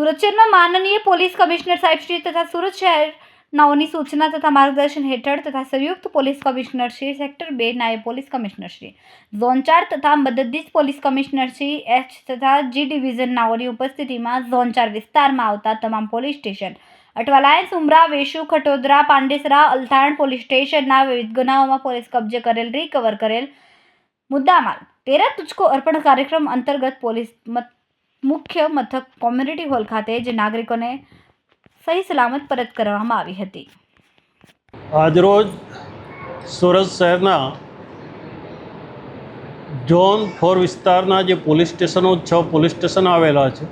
સુરત શહેરમાં માનનીય police commissioner સાહેબ શ્રી તથા સુરત શહેરનાઓની સૂચના તથા માર્ગદર્શન હેઠળ તથા સંયુક્ત પોલીસ કમિશનર શ્રી સેક્ટર 2 નાયબ પોલીસ કમિશનર શ્રી ઝોન 4 તથા મદદનીશ પોલીસ કમિશનર શ્રી એચ તથા જી ડિવિઝન નાઓની ઉપસ્થિતિમાં ઝોન 4 વિસ્તારમાં આવતા તમામ પોલીસ સ્ટેશન અટવા લાયન્સ ઉમરા વેશુ ખટોદરા પાંડેસરા અલથાણ પોલીસ સ્ટેશનના વિવિધ ગુનાઓમાં પોલીસ કબજે કરેલ રિકવર કરેલ મુદ્દામાલ તેરા તુझको અર્પણ કાર્યક્રમ અંતર્ગત પોલીસ મુખ્ય મથક કોમ્યુનિટી હોલ ખાતે જે નાગરિકોને સહી સલામત પરત કરવામાં આવી હતી। આજરોજ સુરત શહેરના ઝોન 4 વિસ્તારના જે પોલીસ સ્ટેશનો 6 પોલીસ સ્ટેશન આવેલા છે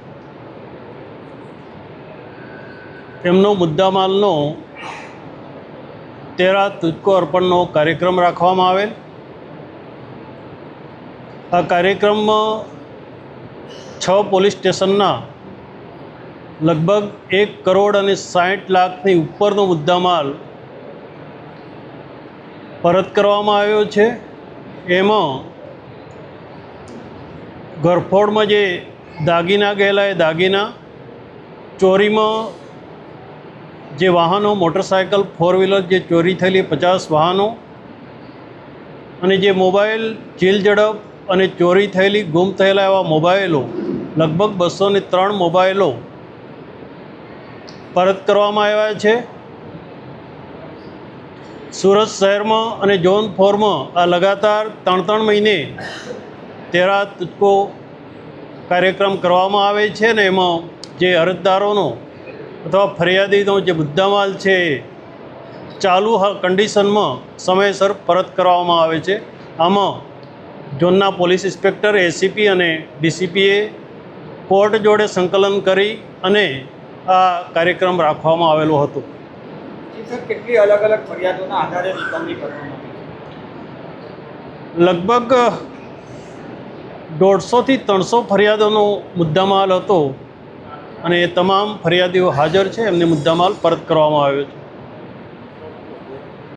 એમનો મુદ્દામાલનો તેરા તુझको અર્પણનો કાર્યક્રમ રાખવામાં આવેલ। આ કાર્યક્રમમાં 6 પોલીસ સ્ટેશનના લગભગ 1 કરોડ અને 60 લાખની ઉપરનો મુદ્દામાલ પરત કરવામાં આવ્યો છે। એમાં ઘરફોડમાં જે દાગીના ગયેલા એ દાગીના, ચોરીમાં જે વાહનો મોટરસાયકલ 4 વ્હીલર જે ચોરી થયેલી 50 વાહનો અને જે મોબાઈલ ચીલ ઝડપ અને ચોરી થયેલી ગુમ થયેલા એવા મોબાઈલો લગભગ 203 મોબાઈલો પરત કરવામાં આવ્યા છે। સુરત શહેરમાં અને ઝોન 4માં આ લગાતાર 3 મહિને તેરા તુझको કાર્યક્રમ કરવામાં આવે છે ને એમાં જે અરજદારોનો અથવા ફરિયાદીનો જે મુદ્દામાલ છે એ ચાલુ કન્ડિશનમાં સમયસર પરત કરવામાં આવે છે। આમાં ઝોનના પોલીસ ઇન્સ્પેક્ટર, એસીપી અને ડીસીપીએ કોર્ટ જોડે સંકલન કરી અને આ કાર્યક્રમ રાખવામાં આવેલો હતો। કેટલી અલગ અલગ ફરિયાદોના આધારે રિકવરી કરવામાં આવી? લગભગ 150 થી 300 ફરિયાદોનો મુદ્દામાલ હતો અને એ તમામ ફરિયાદીઓ હાજર છે, એમને મુદ્દામાલ પરત કરવામાં આવ્યો છે।